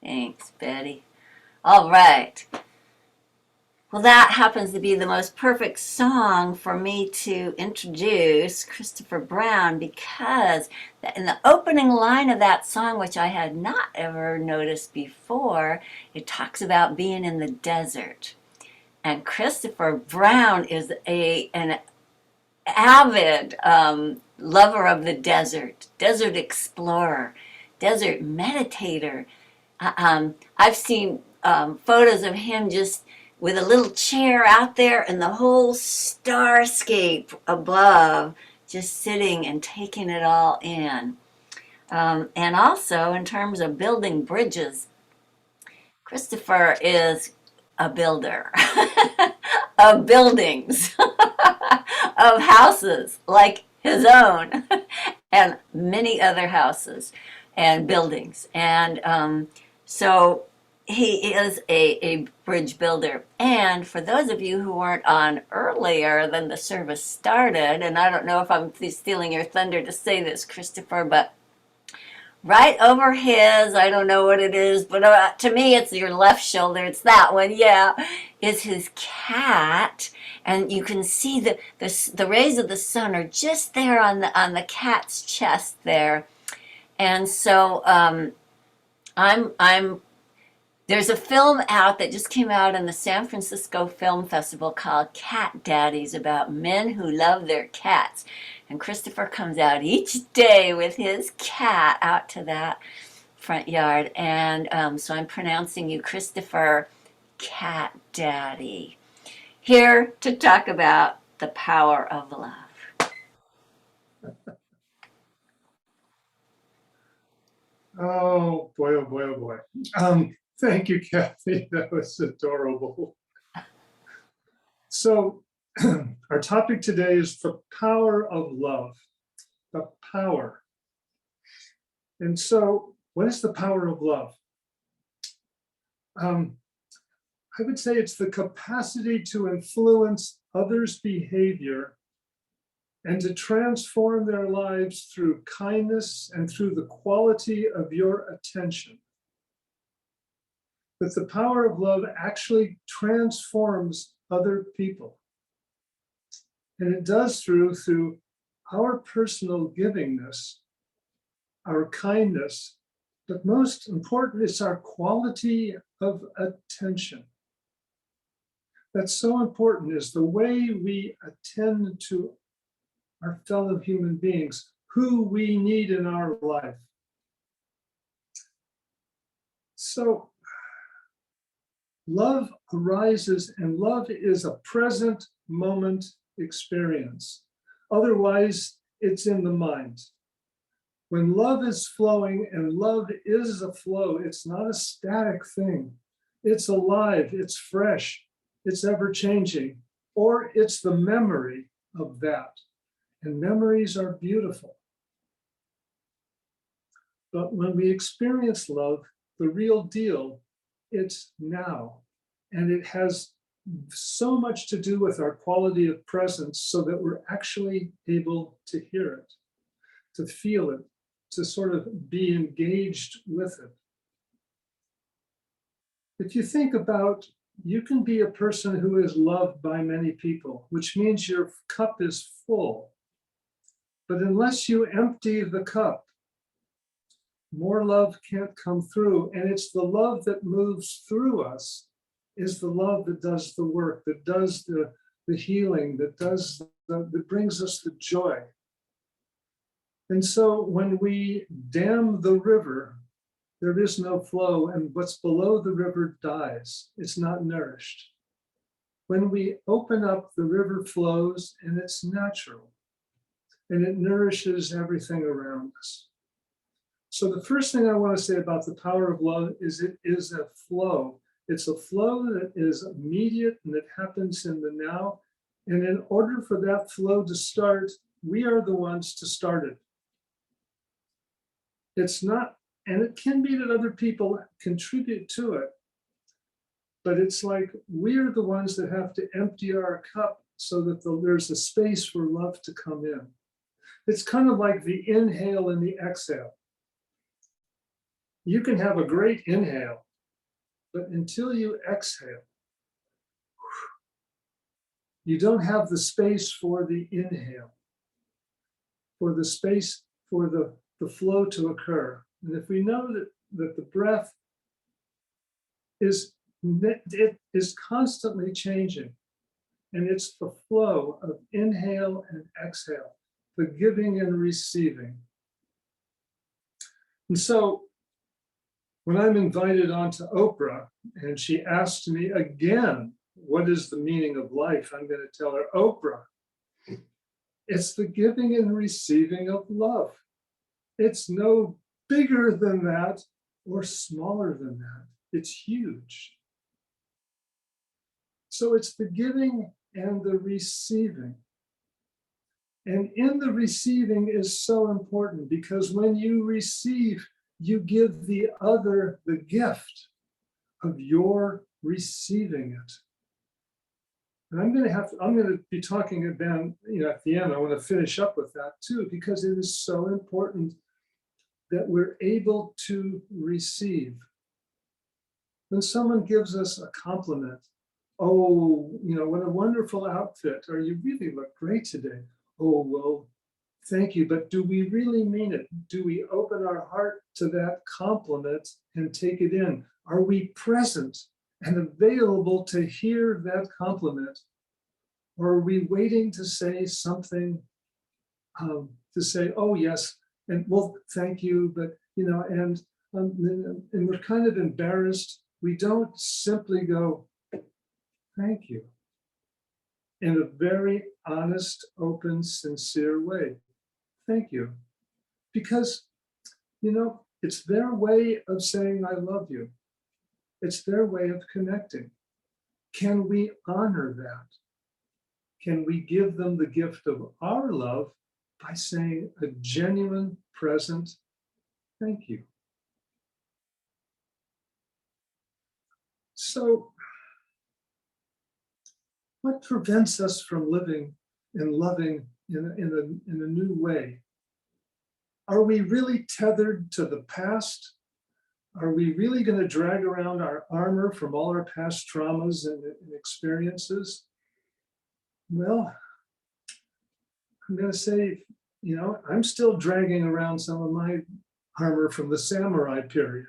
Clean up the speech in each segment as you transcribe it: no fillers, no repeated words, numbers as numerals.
Thanks, Betty. All right. Well, that happens to be the most perfect song for me to introduce Christopher Brown because in the opening line of that song, which I had not ever noticed before, it talks about being in the desert. And Christopher Brown is an avid lover of the desert, desert explorer, desert meditator. I've seen photos of him just with a little chair out there and the whole starscape above, just sitting and taking it all in. And also, in terms of building bridges, Christopher is a builder of buildings, of houses like his own, and many other houses and buildings. And so he is a bridge builder. And for those of you who weren't on earlier than the service started, and I don't know if I'm stealing your thunder to say this, Christopher, but right over his, I don't know what it is, but to me it's your left shoulder, it's that one, yeah, is his cat. And you can see the rays of the sun are just there on the cat's chest there. And so I'm there's a film out that just came out in the San Francisco Film Festival called Cat Daddies about men who love their cats. And Christopher comes out each day with his cat out to that front yard. And so I'm pronouncing you Christopher Cat Daddy. Here to talk about the power of love. Oh boy, oh boy, oh boy. Thank you, Kathy. That was adorable. So, our topic today is the power of love. The power. And so, what is the power of love? I would say it's the capacity to influence others' behavior and to transform their lives through kindness and through the quality of your attention. That the power of love actually transforms other people. And it does through our personal givingness, our kindness, but most important is our quality of attention. That's so important, is the way we attend to our fellow human beings, who we need in our life. So love arises, and love is a present moment experience. Otherwise, it's in the mind. When love is flowing, and love is a flow, it's not a static thing. It's alive, it's fresh, it's ever-changing, or it's the memory of that. And memories are beautiful. But when we experience love, the real deal, it's now. And it has so much to do with our quality of presence so that we're actually able to hear it, to feel it, to sort of be engaged with it. If you think about, you can be a person who is loved by many people, which means your cup is full. But unless you empty the cup, more love can't come through. And it's the love that moves through us is the love that does the work, that does the healing, that brings us the joy. And so when we dam the river, there is no flow, and what's below the river dies. It's not nourished. When we open up, the river flows, and it's natural, and it nourishes everything around us. So the first thing I want to say about the power of love is it is a flow. It's a flow that is immediate and that happens in the now. And in order for that flow to start, we are the ones to start it. It's not, and it can be that other people contribute to it, but it's like we're the ones that have to empty our cup so that there's a space for love to come in. It's kind of like the inhale and the exhale. You can have a great inhale, but until you exhale, you don't have the space for the inhale, for the space for the flow to occur. And if we know that the breath it is constantly changing, and it's the flow of inhale and exhale, the giving and receiving. And so when I'm invited onto Oprah and she asks me again, what is the meaning of life? I'm going to tell her, Oprah, it's the giving and receiving of love. It's no bigger than that or smaller than that. It's huge. So it's the giving and the receiving. And in the receiving is so important, because when you receive, you give the other the gift of your receiving it. And I'm going to be talking about, at the end, I want to finish up with that too, because it is so important that we're able to receive. When someone gives us a compliment, oh, what a wonderful outfit, or you really look great today. Oh, well, thank you. But do we really mean it? Do we open our heart to that compliment and take it in? Are we present and available to hear that compliment? Or are we waiting to say something, to say, oh, yes, and well, thank you, but, and we're kind of embarrassed. We don't simply go, thank you, in a very honest, open, sincere way. Thank you. Because, it's their way of saying, I love you. It's their way of connecting. Can we honor that? Can we give them the gift of our love by saying a genuine, present, thank you? So, what prevents us from living and loving in a new way? Are we really tethered to the past? Are we really going to drag around our armor from all our past traumas and experiences? Well, I'm going to say, I'm still dragging around some of my armor from the samurai period.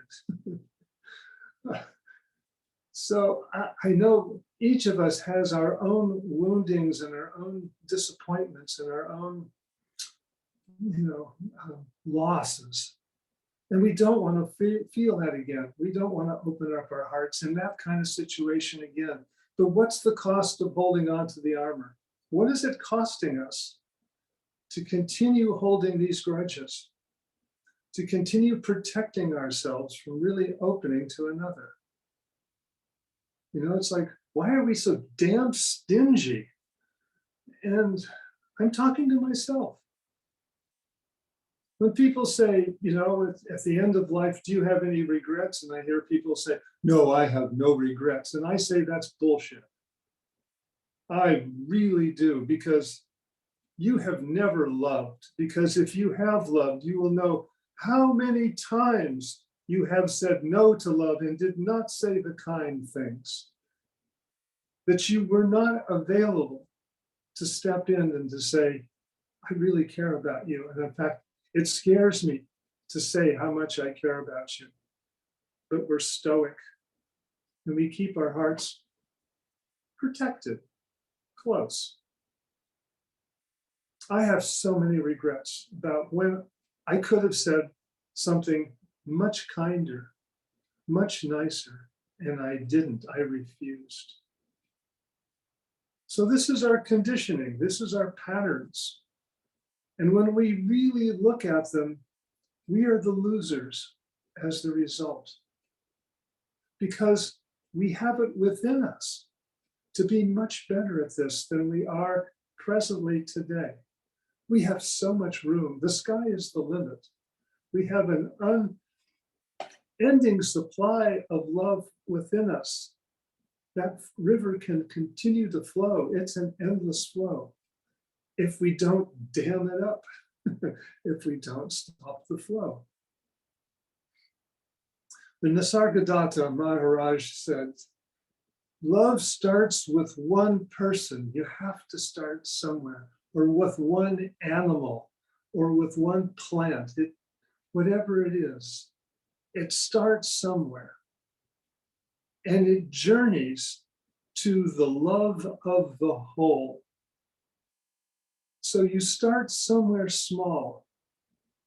So I know each of us has our own woundings and our own disappointments and our own, losses. And we don't want to feel that again. We don't want to open up our hearts in that kind of situation again. But what's the cost of holding on to the armor? What is it costing us to continue holding these grudges, to continue protecting ourselves from really opening to another? It's like, why are we so damn stingy? And I'm talking to myself. When people say, at the end of life, do you have any regrets? And I hear people say, no, I have no regrets. And I say, that's bullshit. I really do, because you have never loved. Because if you have loved, you will know how many times you have said no to love and did not say the kind things. That you were not available to step in and to say, I really care about you. And in fact, it scares me to say how much I care about you. But we're stoic, and we keep our hearts protected, close. I have so many regrets about when I could have said something much kinder, much nicer, and I didn't. I refused. So this is our conditioning. This is our patterns. And when we really look at them, we are the losers as the result. Because we have it within us to be much better at this than we are presently today. We have so much room. The sky is the limit. We have an unending supply of love within us. That river can continue to flow. It's an endless flow. If we don't dam it up, if we don't stop the flow. The Nisargadatta Maharaj said, love starts with one person. You have to start somewhere, or with one animal, or with one plant. Whatever it is, it starts somewhere. And it journeys to the love of the whole. So you start somewhere small.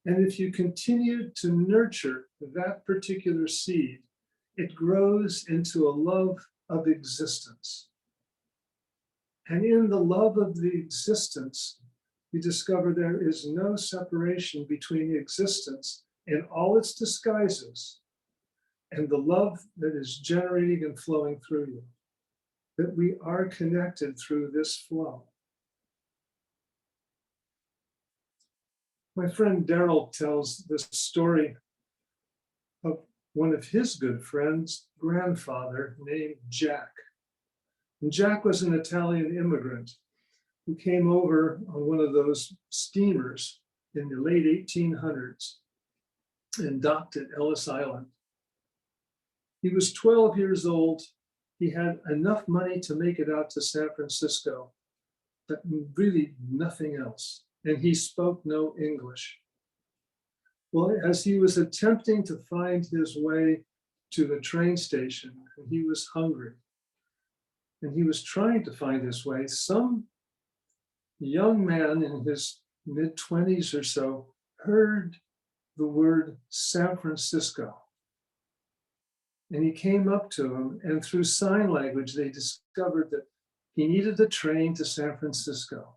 And if you continue to nurture that particular seed, it grows into a love of existence. And in the love of the existence, you discover there is no separation between existence and all its disguises and the love that is generating and flowing through you, that we are connected through this flow. My friend Daryl tells this story of one of his good friends' grandfather named Jack. And Jack was an Italian immigrant who came over on one of those steamers in the late 1800s and docked at Ellis Island. He was 12 years old. He had enough money to make it out to San Francisco, but really nothing else. And he spoke no English. Well, as he was attempting to find his way to the train station, and he was hungry, and he was trying to find his way, some young man in his mid-20s or so heard the word San Francisco. And he came up to him, and through sign language, they discovered that he needed a train to San Francisco.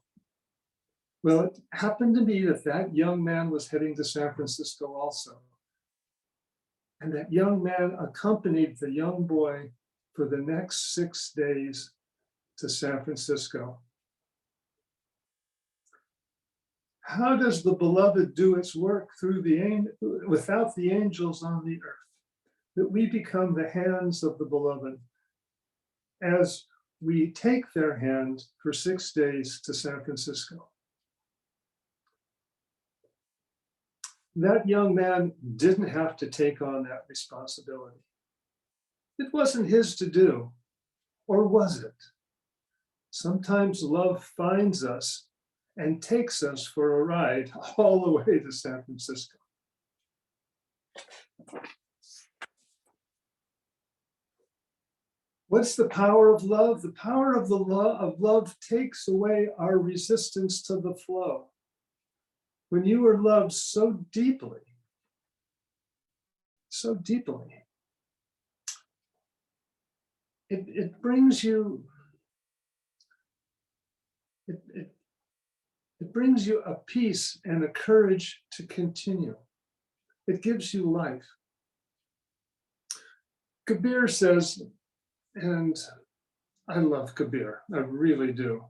Well, it happened to be that that young man was heading to San Francisco also. And that young man accompanied the young boy for the next 6 days to San Francisco. How does the beloved do its work through without the angels on the earth? That we become the hands of the beloved as we take their hand for 6 days to San Francisco. That young man didn't have to take on that responsibility. It wasn't his to do, or was it? Sometimes love finds us and takes us for a ride all the way to San Francisco. What's the power of love? The power of love takes away our resistance to the flow. When you are loved so deeply, it brings you, it brings you a peace and a courage to continue. It gives you life. Kabir says, and I love Kabir, I really do.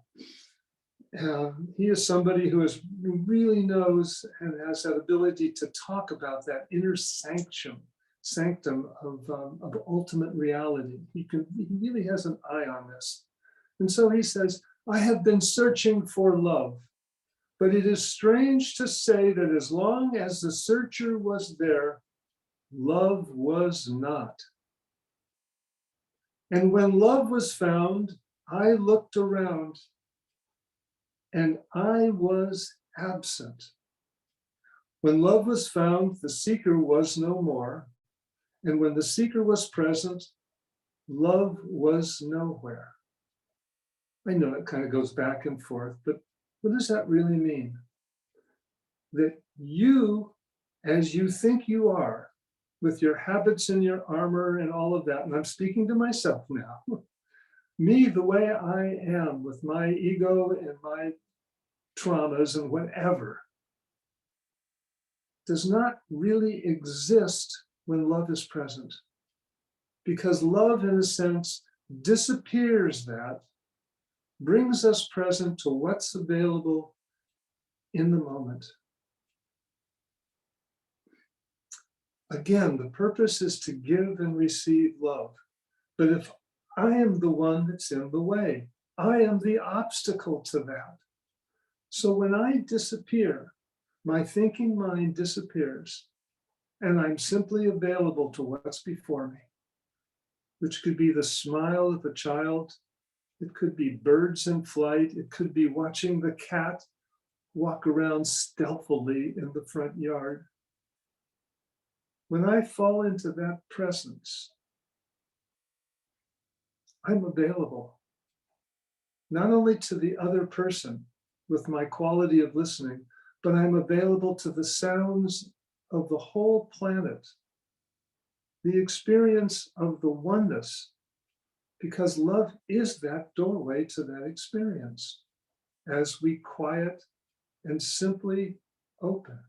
He is somebody who really knows and has that ability to talk about that inner sanctum of ultimate reality. He really has an eye on this. And so he says, I have been searching for love, but it is strange to say that as long as the searcher was there, love was not. And when love was found, I looked around and I was absent. When love was found, the seeker was no more. And when the seeker was present, love was nowhere. I know it kind of goes back and forth, but what does that really mean? That you, as you think you are, with your habits and your armor and all of that, and I'm speaking to myself now, me the way I am with my ego and my traumas and whatever, does not really exist when love is present. Because love, in a sense, disappears that, brings us present to what's available in the moment. Again, the purpose is to give and receive love. But if I am the one that's in the way, I am the obstacle to that. So when I disappear, my thinking mind disappears, and I'm simply available to what's before me, which could be the smile of a child. It could be birds in flight. It could be watching the cat walk around stealthily in the front yard. When I fall into that presence, I'm available, not only to the other person with my quality of listening, but I'm available to the sounds of the whole planet, the experience of the oneness, because love is that doorway to that experience as we quiet and simply open.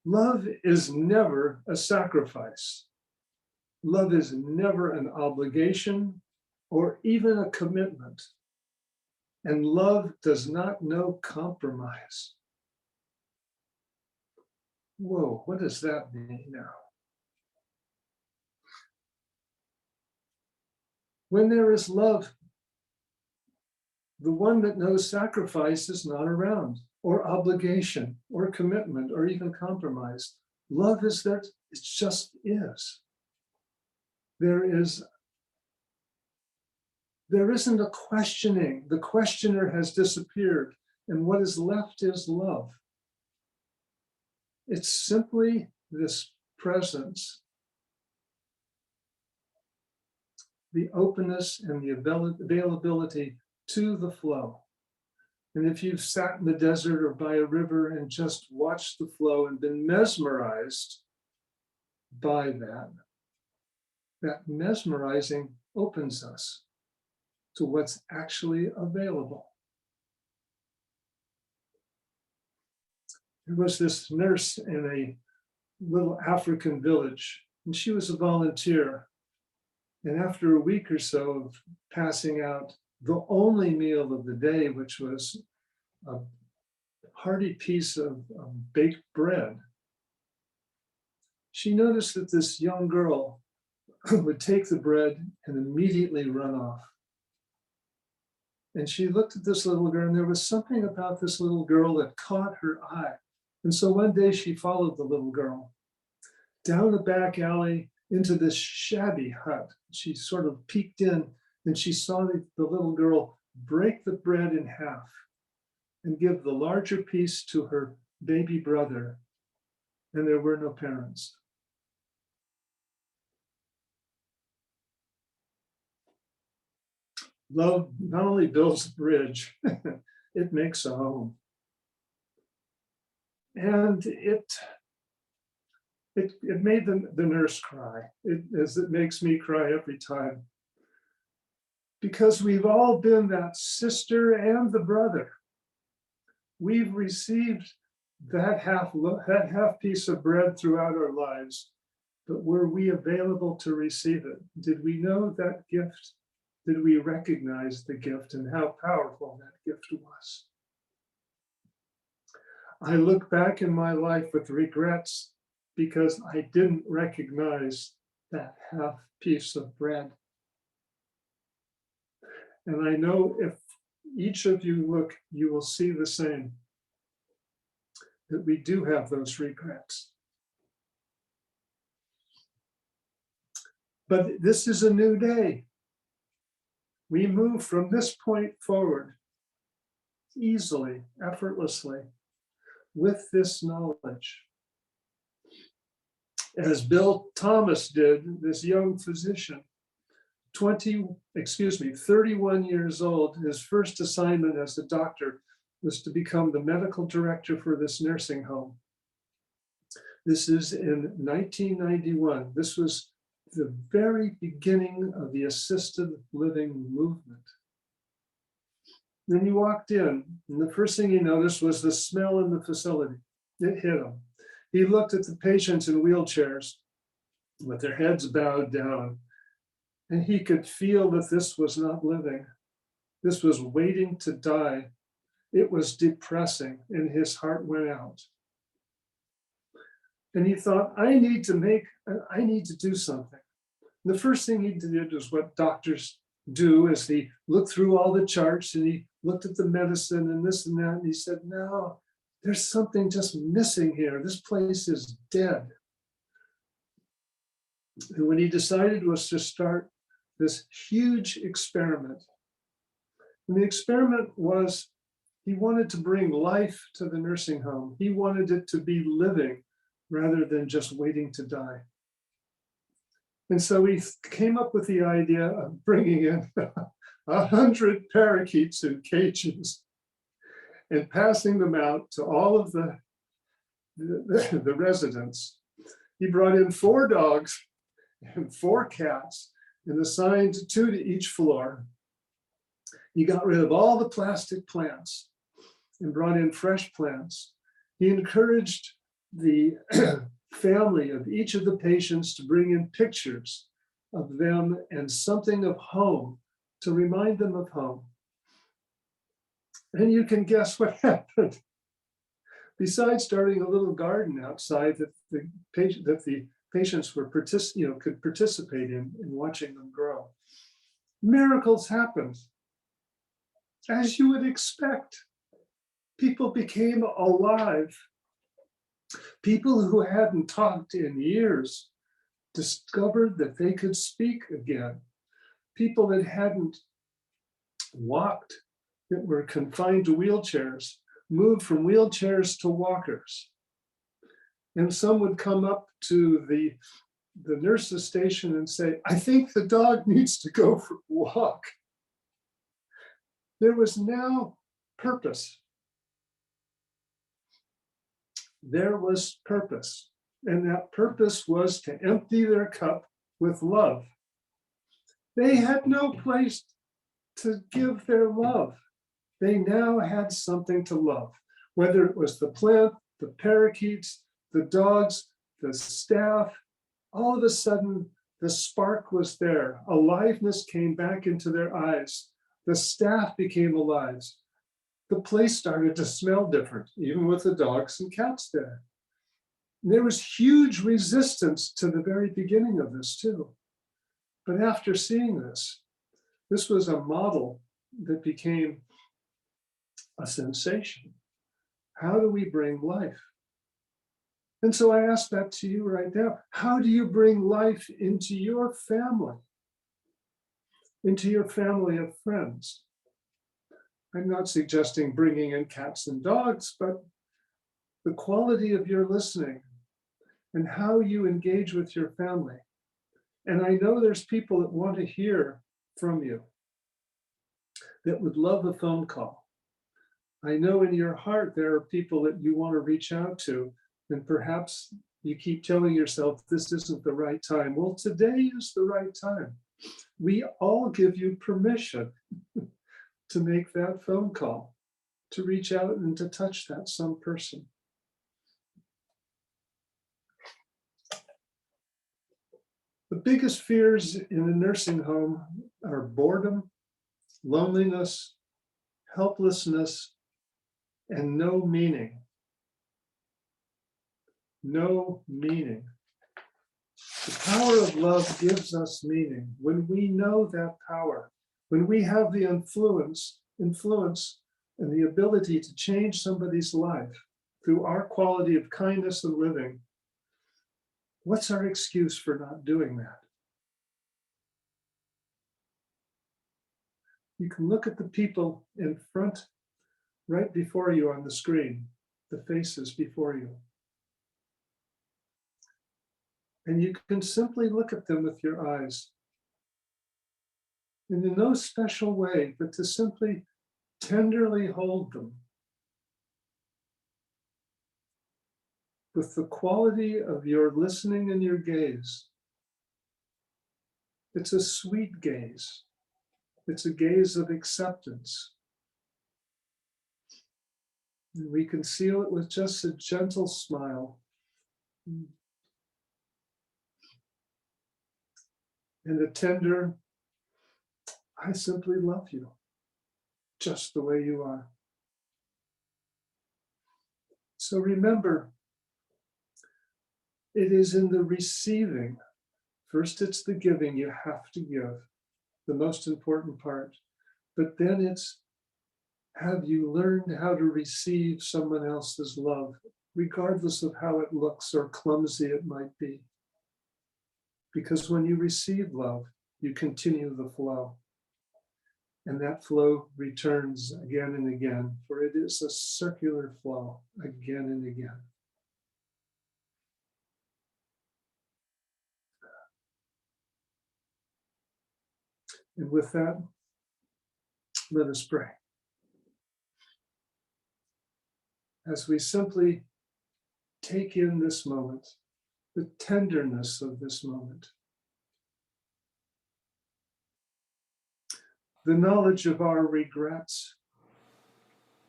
Love is never a sacrifice. Love is never an obligation or even a commitment. And love does not know compromise. Whoa, what does that mean now? When there is love, the one that knows sacrifice is not around, or obligation, or commitment, or even compromise. Love is that it just is. There isn't a questioning. The questioner has disappeared, and what is left is love. It's simply this presence, the openness and the availability to the flow. And if you've sat in the desert or by a river and just watched the flow and been mesmerized by that, that mesmerizing opens us to what's actually available. There was this nurse in a little African village, and she was a volunteer. And after a week or so of passing out the only meal of the day, which was a hearty piece of baked bread, she noticed that this young girl would take the bread and immediately run off. And she looked at this little girl, and there was something about this little girl that caught her eye. And so one day she followed the little girl down the back alley into this shabby hut. She sort of peeked in, and she saw the little girl break the bread in half and give the larger piece to her baby brother. And there were no parents. Love not only builds a bridge, it makes a home. And it made the nurse cry, as it makes me cry every time. Because we've all been that sister and the brother. We've received that half piece of bread throughout our lives, but were we available to receive it? Did we know that gift? Did we recognize the gift and how powerful that gift was? I look back in my life with regrets because I didn't recognize that half piece of bread. And I know if each of you look, you will see the same, that we do have those regrets. But this is a new day. We move from this point forward easily, effortlessly, with this knowledge. As Bill Thomas did, this young physician, 31 years old, his first assignment as a doctor was to become the medical director for this nursing home. This is in 1991. This was the very beginning of the assisted living movement. Then he walked in, and the first thing he noticed was the smell in the facility. It hit him. He looked at the patients in wheelchairs with their heads bowed down, and he could feel that this was not living. This was waiting to die. It was depressing, and his heart went out. And he thought, I need to do something. The first thing he did was what doctors do, is he looked through all the charts and he looked at the medicine and this and that, and he said, no, there's something just missing here. This place is dead. And what he decided was to start this huge experiment. And the experiment was he wanted to bring life to the nursing home. He wanted it to be living rather than just waiting to die. And so he came up with the idea of bringing in 100 parakeets in cages and passing them out to all of the residents. He brought in 4 dogs and 4 cats and assigned 2 to each floor. He got rid of all the plastic plants and brought in fresh plants. He encouraged the family of each of the patients to bring in pictures of them and something of home to remind them of home. And you can guess what happened. Besides starting a little garden outside that the patients were could participate in watching them grow, miracles happened. As you would expect, people became alive. People who hadn't talked in years discovered that they could speak again. People that hadn't walked, that were confined to wheelchairs, moved from wheelchairs to walkers. And some would come up to the nurse's station and say, I think the dog needs to go for a walk. There was now purpose. There was purpose. And that purpose was to empty their cup with love. They had no place to give their love. They now had something to love, whether it was the plant, the parakeets, the dogs, the staff. All of a sudden, the spark was there. Aliveness came back into their eyes. The staff became alive. The place started to smell different, even with the dogs and cats there. And there was huge resistance to the very beginning of this too. But after seeing this, this was a model that became a sensation. How do we bring life? And so I ask that to you right now. How do you bring life into your family? Into your family of friends? I'm not suggesting bringing in cats and dogs, but the quality of your listening and how you engage with your family. And I know there's people that want to hear from you, that would love a phone call. I know in your heart there are people that you want to reach out to, and perhaps you keep telling yourself this isn't the right time. Well, today is the right time. We all give you permission to make that phone call, to reach out and to touch that some person. The biggest fears in a nursing home are boredom, loneliness, helplessness, and no meaning. No meaning. The power of love gives us meaning. When we know that power, when we have the influence and the ability to change somebody's life through our quality of kindness and living, what's our excuse for not doing that? You can look at the people in front, right before you on the screen, the faces before you. And you can simply look at them with your eyes. And in no special way, but to simply tenderly hold them with the quality of your listening and your gaze. It's a sweet gaze. It's a gaze of acceptance. And we can seal it with just a gentle smile. And a tender, I simply love you, just the way you are. So remember, it is in the receiving. First, it's the giving you have to give, the most important part. But then it's Have you learned how to receive someone else's love, regardless of how it looks or clumsy it might be? Because when you receive love, you continue the flow. And that flow returns again and again, for it is a circular flow again and again. And with that, let us pray. As we simply take in this moment, the tenderness of this moment, the knowledge of our regrets,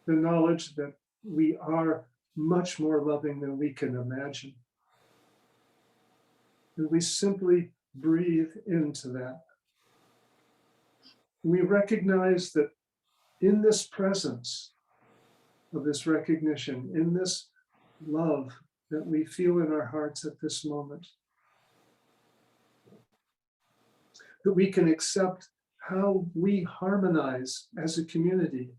the knowledge that we are much more loving than we can imagine. And we simply breathe into that. We recognize that in this presence of this recognition, in this love that we feel in our hearts at this moment, that we can accept how we harmonize as a community,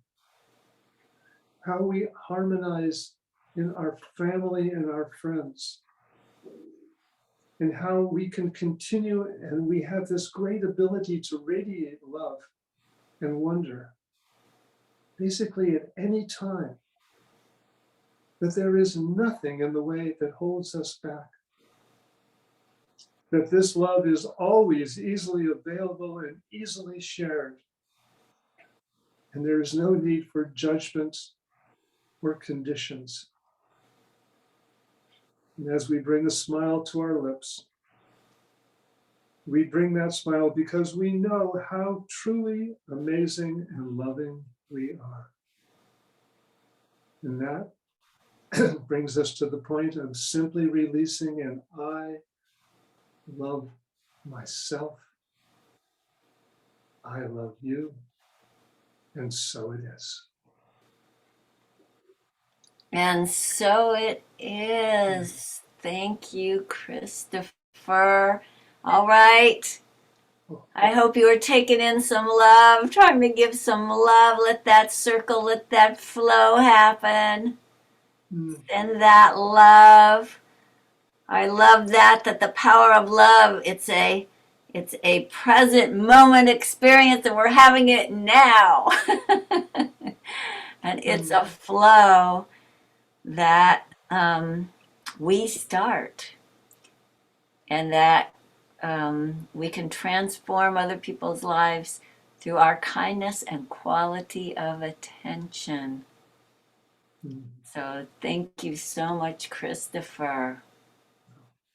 how we harmonize in our family and our friends, and how we can continue, and we have this great ability to radiate love and wonder, basically at any time, that there is nothing in the way that holds us back, that this love is always easily available and easily shared, and there is no need for judgments or conditions. And as we bring a smile to our lips, we bring that smile because we know how truly amazing and loving we are. And that brings us to the point of simply releasing an I love myself, I love you, and so it is. And so it is. Thank you, Christopher. All right. I hope you are taking in some love, trying to give some love. Let that circle, let that flow happen. Send that love. I love that the power of love, it's a present moment experience and we're having it now. And it's a flow that we start, and that we can transform other people's lives through our kindness and quality of attention. So thank you so much, Christopher.